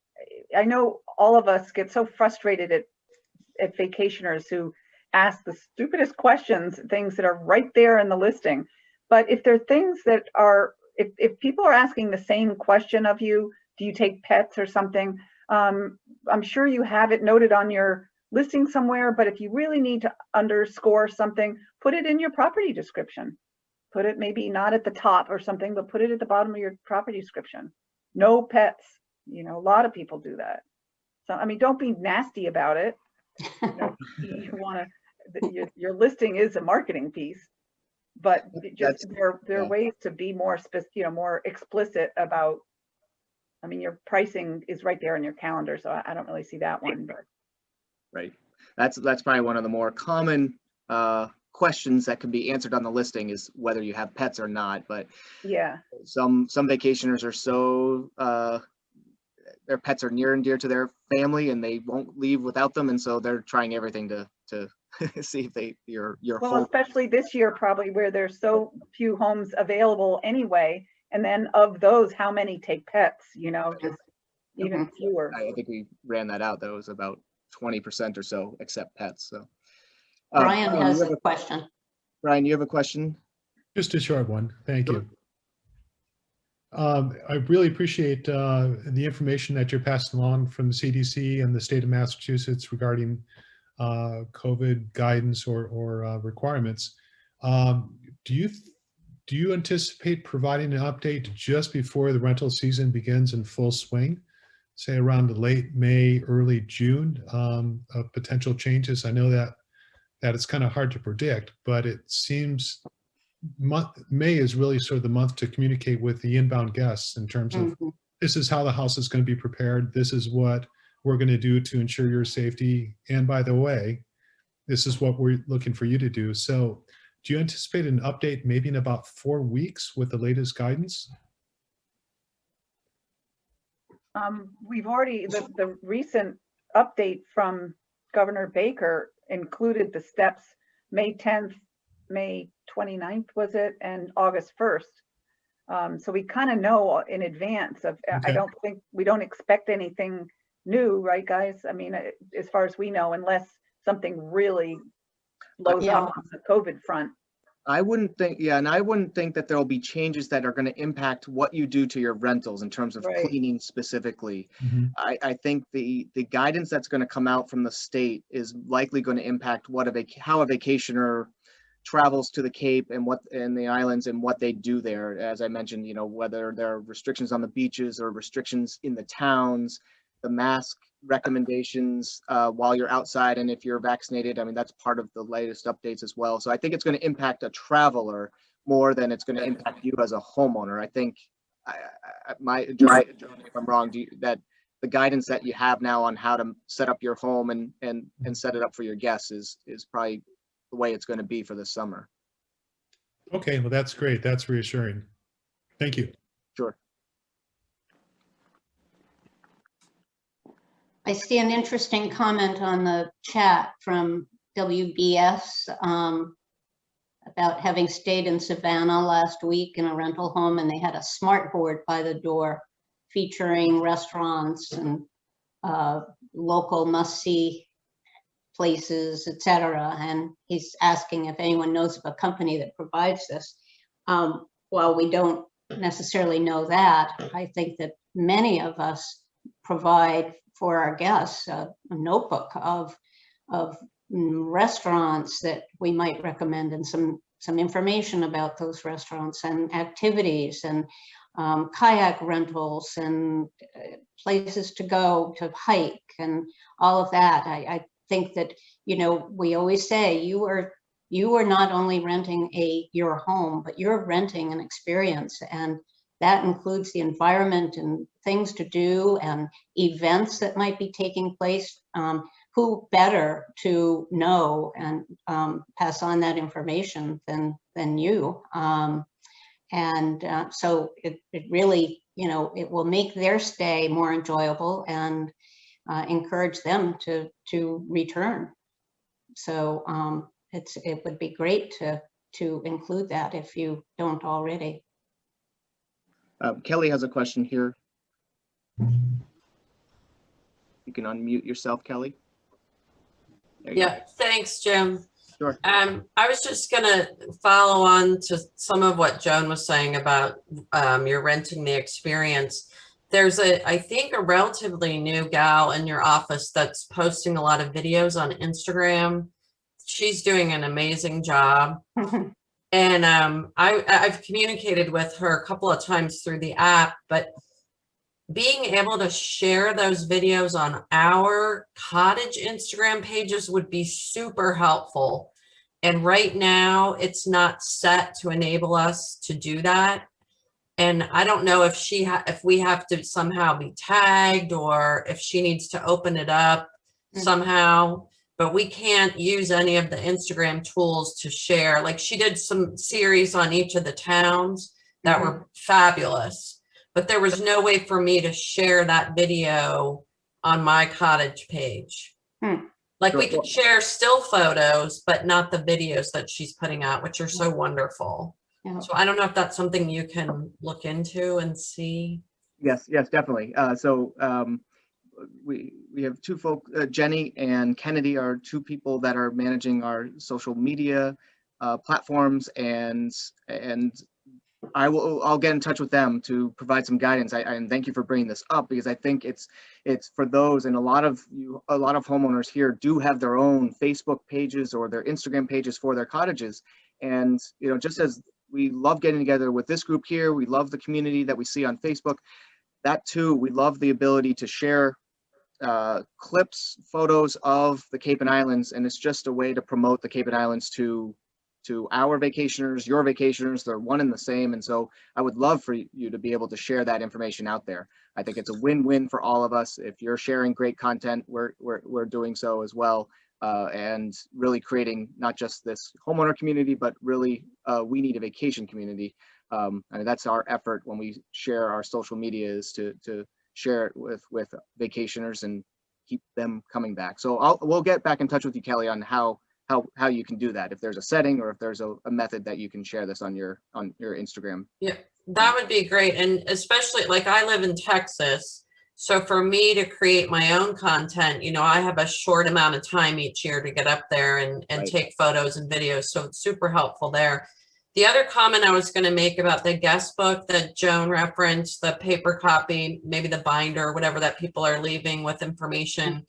I know all of us get so frustrated at vacationers who ask the stupidest questions, things that are right there in the listing. But if there are things that are, if people are asking the same question of you, do you take pets or something? I'm sure you have it noted on your listing somewhere, but if you really need to underscore something, put it in your property description. Put it maybe not at the top or something, but put it at the bottom of your property description. No pets. A lot of people do that. So, I mean, don't be nasty about it. You want to, your listing is a marketing piece, but just there are ways to be more more explicit about. I mean, your pricing is right there in your calendar, so I don't really see that one. But right, that's probably one of the more common questions that can be answered on the listing is whether you have pets or not. But yeah, some vacationers are so their pets are near and dear to their family, and they won't leave without them, and so they're trying everything to see if your well, especially this year, probably where there's so few homes available anyway. And then of those, how many take pets, you know, just even fewer. I think we ran that out. That was about 20% or so accept pets. So Brian Brian, has you have a question. Brian, you have a question? Just a short one. Thank Sure. you. I really appreciate the information that you're passing along from the CDC and the state of Massachusetts regarding COVID guidance or requirements. Do you anticipate providing an update just before the rental season begins in full swing, say around late May, early June, of potential changes? I know that it's kind of hard to predict, but it seems May is really sort of the month to communicate with the inbound guests in terms of this is how the house is going to be prepared. This is what we're going to do to ensure your safety. And by the way, this is what we're looking for you to do. So do you anticipate an update maybe in about 4 weeks with the latest guidance? We've already, the recent update from Governor Baker included the steps May 10th, May 29th, was it, and August 1st. So we kind of know in advance of, Okay. we don't expect anything new, right, guys? I mean, as far as we know, unless something really blows up on the COVID front. I wouldn't think, and I wouldn't think that there will be changes that are going to impact what you do to your rentals in terms of cleaning specifically. I think the guidance that's going to come out from the state is likely going to impact how a vacationer travels to the Cape and the islands and what they do there. As I mentioned, you know, whether there are restrictions on the beaches or restrictions in the towns, the mask recommendations while you're outside, and if you're vaccinated. I mean, that's part of the latest updates as well. So I think it's going to impact a traveler more than it's going to impact you as a homeowner. I think if I'm wrong, that the guidance that you have now on how to set up your home and set it up for your guests is probably the way it's going to be for this summer. Okay, well, that's great. That's reassuring. Thank you. Sure. I see an interesting comment on the chat from WBS about having stayed in Savannah last week in a rental home, and they had a smart board by the door featuring restaurants and local must-see places, etc. And he's asking if anyone knows of a company that provides this. While we don't necessarily know that, I think that many of us provide for our guests a notebook of restaurants that we might recommend, and some information about those restaurants and activities and kayak rentals and places to go to hike and all of that. I think that, you know, we always say you are not only renting your home, but you're renting an experience, and that includes the environment and things to do and events that might be taking place. Who better to know and pass on that information than you? So it really, you know, it will make their stay more enjoyable and encourage them to return. So it would be great to include that if you don't already. Kelly has a question here. You can unmute yourself, Kelly. Yeah, thanks, Jim. Sure. I was just gonna follow on to some of what Joan was saying about you're renting the experience. There's I think a relatively new gal in your office that's posting a lot of videos on Instagram. She's doing an amazing job. And I've communicated with her a couple of times through the app, but being able to share those videos on our cottage Instagram pages would be super helpful. And right now it's not set to enable us to do that. And I don't know if if we have to somehow be tagged or if she needs to open it up somehow. But we can't use any of the Instagram tools to share. Like, she did some series on each of the towns that were fabulous, but there was no way for me to share that video on my cottage page. Like, we could share still photos, but not the videos that she's putting out, which are so wonderful. Yeah. So I don't know if that's something you can look into and see. Yes, definitely. We have two folk, Jenny and Kennedy are two people that are managing our social media platforms, and I'll get in touch with them to provide some guidance. And thank you for bringing this up, because I think it's for those, and a lot of homeowners here do have their own Facebook pages or their Instagram pages for their cottages. And just as we love getting together with this group here, we love the community that we see on Facebook. That too, we love the ability to share clips, photos of the Cape and Islands, and it's just a way to promote the Cape and Islands to our vacationers, your vacationers. They're one and the same, and so I would love for you to be able to share that information out there. I think it's a win-win for all of us. If you're sharing great content, we're doing so as well, and really creating not just this homeowner community, but really we need a vacation community. I mean, that's our effort when we share our social media, is to share it with vacationers and keep them coming back. So we'll get back in touch with you, Kelly, on how you can do that, if there's a setting or if there's a method that you can share this on your Instagram. Yeah, that would be great. And especially, like, I live in Texas, so for me to create my own content, I have a short amount of time each year to get up there and Right. take photos and videos, so it's super helpful there. The other comment I was going to make about the guest book that Joan referenced, the paper copy, maybe the binder, whatever that people are leaving with information.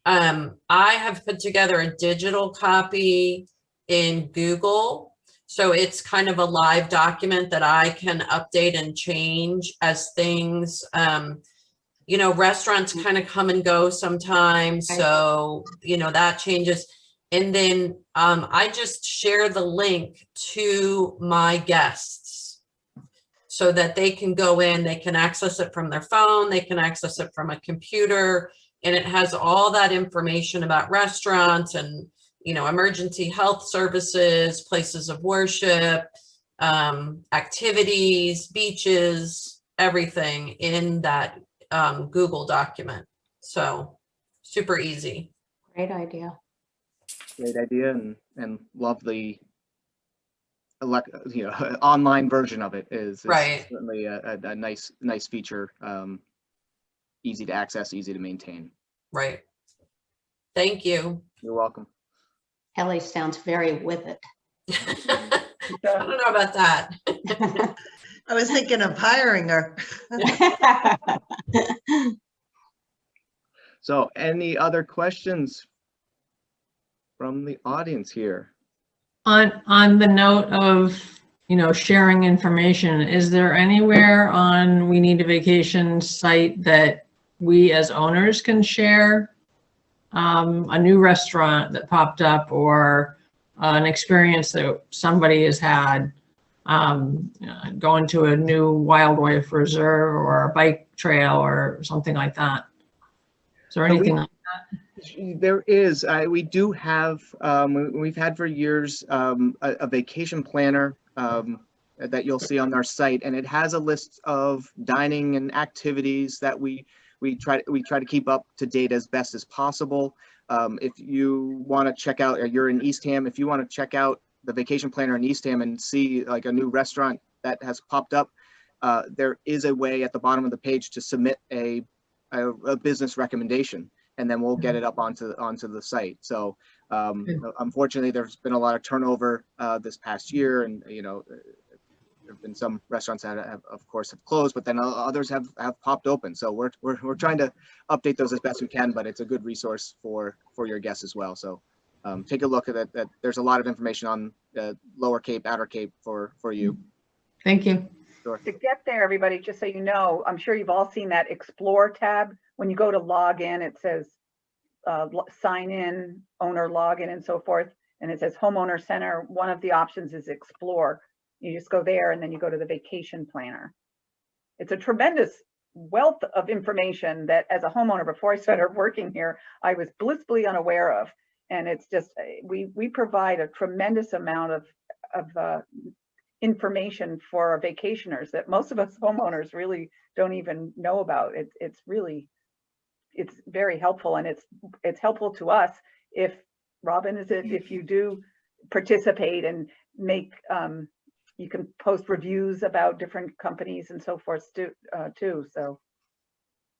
I have put together a digital copy in Google. So it's kind of a live document that I can update and change as things, restaurants kind of come and go sometimes. So, that changes. And then I just share the link to my guests so that they can go in, they can access it from their phone, they can access it from a computer, and it has all that information about restaurants and, emergency health services, places of worship, activities, beaches, everything in that Google document. So super easy. Great idea. Great idea, and love the online version of it. Is Right. certainly a nice feature, easy to access, easy to maintain. Right. Thank you. You're welcome. Kelly sounds very with it. I don't know about that. I was thinking of hiring her. So any other questions from the audience here? On the note of, sharing information, is there anywhere on We Need a Vacation site that we as owners can share a new restaurant that popped up, or an experience that somebody has had, going to a new wildlife reserve or a bike trail or something like that? Is there anything like that? There is. We do have, we've had for years, a vacation planner that you'll see on our site, and it has a list of dining and activities that we try to keep up to date as best as possible. If you want to check out, or you're in Eastham, if you want to check out the vacation planner in Eastham and see like a new restaurant that has popped up, there is a way at the bottom of the page to submit a business recommendation, and then we'll get it up onto the site. So unfortunately, there's been a lot of turnover this past year, and there have been some restaurants that of course have closed, but then others have popped open. So we're trying to update those as best we can, but it's a good resource for your guests as well. So take a look at it. That there's a lot of information on Lower Cape, Outer Cape for you. Thank you. Sure. To get there, everybody, just so you know, I'm sure you've all seen that Explore tab. When you go to log in, it says sign in, owner login, and so forth. And it says Homeowner Center. One of the options is Explore. You just go there and then you go to the vacation planner. It's a tremendous wealth of information that as a homeowner, before I started working here, I was blissfully unaware of. And it's just, we provide a tremendous amount of information for our vacationers that most of us homeowners really don't even know about. It's very helpful, and it's helpful to us if, Robin, if you do participate and make You can post reviews about different companies and so forth too. So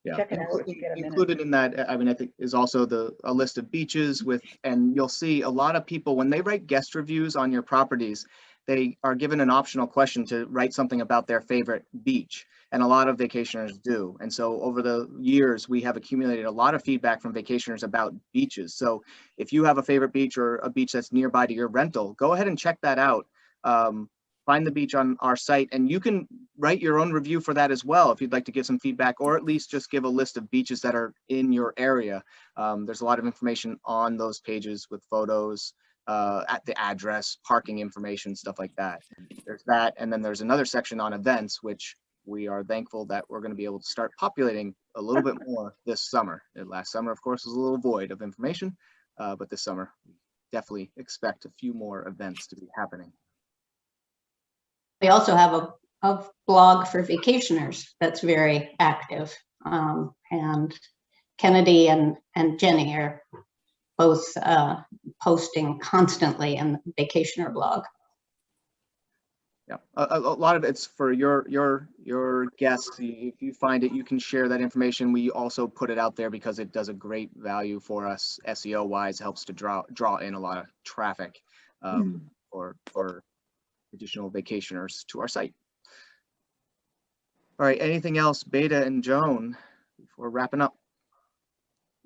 Yeah, check it out if you get a minute. included in that, I mean, I think is also a list of beaches with, and you'll see a lot of people when they write guest reviews on your properties, they are given an optional question to write something about their favorite beach. And a lot of vacationers do. And so over the years, we have accumulated a lot of feedback from vacationers about beaches. So if you have a favorite beach or a beach that's nearby to your rental, go ahead and check that out. Find the beach on our site, and you can write your own review for that as well if you'd like to give some feedback, or at least just give a list of beaches that are in your area. There's a lot of information on those pages with photos, at the address, parking information, stuff like that. There's that, and then there's another section on events, which we are thankful that we're going to be able to start populating a little bit more this summer. Last summer, of course, was a little void of information, but this summer, we definitely expect a few more events to be happening. We also have a blog for vacationers that's very active. And Kennedy and Jenny are both posting constantly in the vacationer blog. Yeah, a lot of it's for your guests. If you find it, you can share that information. We also put it out there because it does a great value for us SEO wise. Helps to draw in a lot of traffic for additional vacationers to our site. All right, anything else, Beta and Joan, before wrapping up?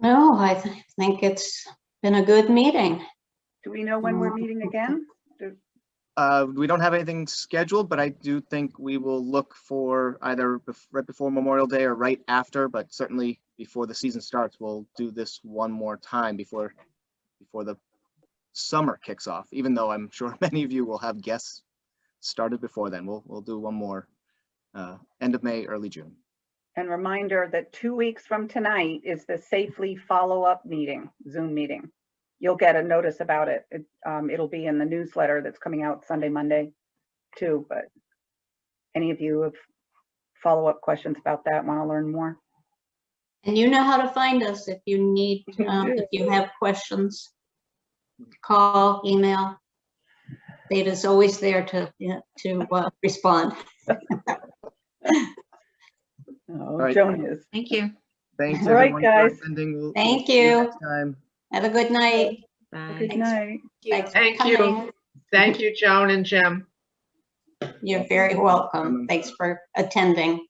No, I think it's been a good meeting. Do we know when we're meeting again? We don't have anything scheduled, but I do think we will look for either right before Memorial Day or right after, but certainly before the season starts, we'll do this one more time before the summer kicks off, even though I'm sure many of you will have guests started before then. We'll do one more end of May, early June. And reminder that 2 weeks from tonight is the Safely follow-up meeting, Zoom meeting. You'll get a notice about it. It'll be in the newsletter that's coming out Sunday, Monday too. But any of you have follow-up questions about that, want to learn more? And you know how to find us if you need, if you have questions, call, email. Beta's always there to respond. Oh, right. Joan is. Thank you. Thanks, All right, everyone, guys. for attending. Thank see you. next time. Have a good night. Bye. Good night. Thanks for Thank you. coming. Thank you, Joan and Jim. You're very welcome. Thanks for attending.